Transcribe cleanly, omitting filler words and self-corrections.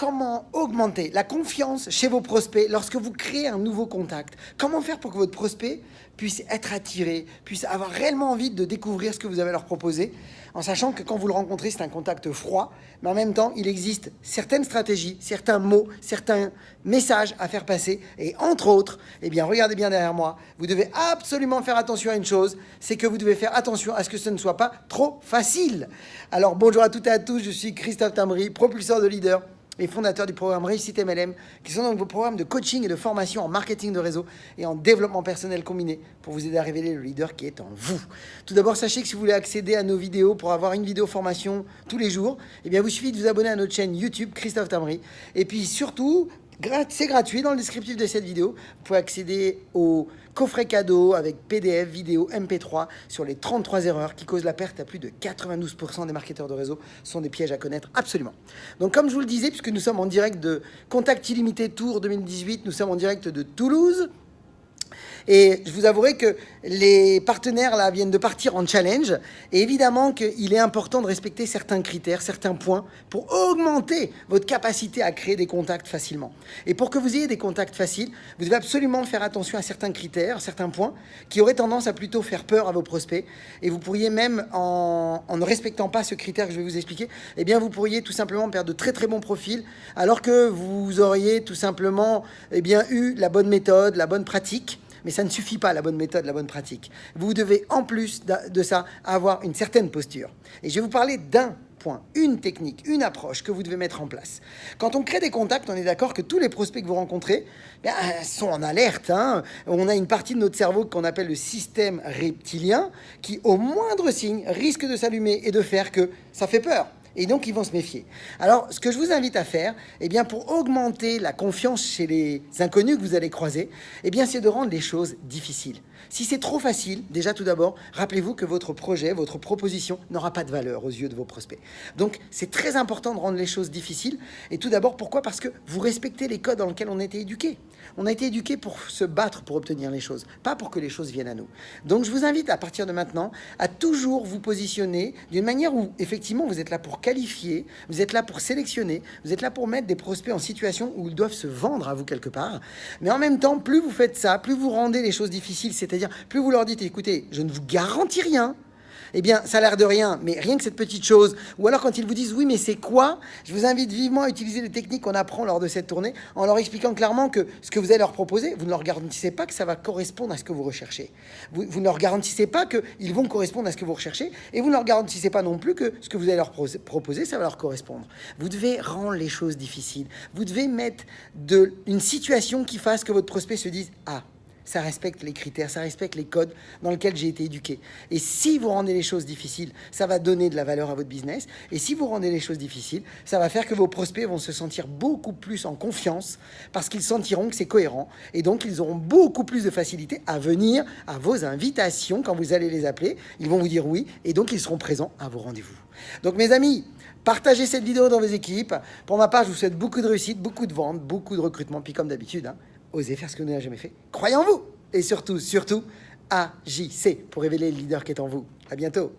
comment augmenter la confiance chez vos prospects lorsque vous créez un nouveau contact. Comment faire pour que votre prospect puisse être attiré, puisse avoir réellement envie de découvrir ce que vous avez à leur proposer, en sachant que quand vous le rencontrez, c'est un contact froid, mais en même temps, il existe certaines stratégies, certains mots, certains messages à faire passer, et entre autres, eh bien, regardez bien derrière moi, vous devez absolument faire attention à une chose, c'est que vous devez faire attention à ce que ce ne soit pas trop facile. Alors, bonjour à toutes et à tous, je suis Christophe Tambry, propulseur de leader et fondateur du programme Réussite MLM, qui sont donc vos programmes de coaching et de formation en marketing de réseau et en développement personnel combiné pour vous aider à révéler le leader qui est en vous. Tout d'abord, sachez que si vous voulez accéder à nos vidéos pour avoir une vidéo formation tous les jours, eh bien, vous suffit de vous abonner à notre chaîne YouTube Christophe Tambry. Et puis surtout, c'est gratuit dans le descriptif de cette vidéo. Vous pouvez accéder au coffret cadeau avec PDF, vidéo, MP3 sur les 33 erreurs qui causent la perte à plus de 92% des marketeurs de réseau. Ce sont des pièges à connaître absolument. Donc comme je vous le disais, puisque nous sommes en direct de Contact Illimité Tour 2018, nous sommes en direct de Toulouse. Et je vous avouerai que les partenaires là viennent de partir en challenge. Et évidemment qu'il est important de respecter certains critères, certains points pour augmenter votre capacité à créer des contacts facilement. Et pour que vous ayez des contacts faciles, vous devez absolument faire attention à certains critères, certains points qui auraient tendance à plutôt faire peur à vos prospects. Et vous pourriez même, en ne respectant pas ce critère que je vais vous expliquer, eh bien vous pourriez tout simplement perdre de très très bons profils alors que vous auriez tout simplement eu la bonne méthode, la bonne pratique. Mais ça ne suffit pas, la bonne méthode, la bonne pratique. Vous devez, en plus de ça, avoir une certaine posture. Et je vais vous parler d'un point, une technique, une approche que vous devez mettre en place. Quand on crée des contacts, on est d'accord que tous les prospects que vous rencontrez sont en alerte. Hein. On a une partie de notre cerveau qu'on appelle le système reptilien qui, au moindre signe, risque de s'allumer et de faire que ça fait peur. Et donc, ils vont se méfier. Alors, ce que je vous invite à faire, eh bien, pour augmenter la confiance chez les inconnus que vous allez croiser, eh bien, c'est de rendre les choses difficiles. Si c'est trop facile, déjà tout d'abord, rappelez-vous que votre projet, votre proposition n'aura pas de valeur aux yeux de vos prospects. Donc, c'est très important de rendre les choses difficiles. Et tout d'abord, pourquoi? Parce que vous respectez les codes dans lesquels on a été éduqué. On a été éduqué pour se battre pour obtenir les choses, pas pour que les choses viennent à nous. Donc, je vous invite à partir de maintenant à toujours vous positionner d'une manière où, effectivement, vous êtes là pour qualifier, vous êtes là pour sélectionner, vous êtes là pour mettre des prospects en situation où ils doivent se vendre à vous quelque part. Mais en même temps, plus vous faites ça, plus vous rendez les choses difficiles, c'est-à-dire plus vous leur dites, écoutez, je ne vous garantis rien, eh bien, ça a l'air de rien, mais rien que cette petite chose. Ou alors quand ils vous disent, oui, mais c'est quoi? Je vous invite vivement à utiliser les techniques qu'on apprend lors de cette tournée en leur expliquant clairement que ce que vous allez leur proposer, vous ne leur garantissez pas que ça va correspondre à ce que vous recherchez. Vous ne leur garantissez pas qu'ils vont correspondre à ce que vous recherchez et vous ne leur garantissez pas non plus que ce que vous allez leur proposer, ça va leur correspondre. Vous devez rendre les choses difficiles. Vous devez mettre une situation qui fasse que votre prospect se dise, ah, ça respecte les critères, ça respecte les codes dans lesquels j'ai été éduqué. Et si vous rendez les choses difficiles, ça va donner de la valeur à votre business. Et si vous rendez les choses difficiles, ça va faire que vos prospects vont se sentir beaucoup plus en confiance parce qu'ils sentiront que c'est cohérent. Et donc, ils auront beaucoup plus de facilité à venir à vos invitations quand vous allez les appeler. Ils vont vous dire oui et donc ils seront présents à vos rendez-vous. Donc, mes amis, partagez cette vidéo dans vos équipes. Pour ma part, je vous souhaite beaucoup de réussite, beaucoup de ventes, beaucoup de recrutement. Puis comme d'habitude, osez faire ce que vous n'avez jamais fait. Croyez en vous. Et surtout, agissez pour révéler le leader qui est en vous. À bientôt.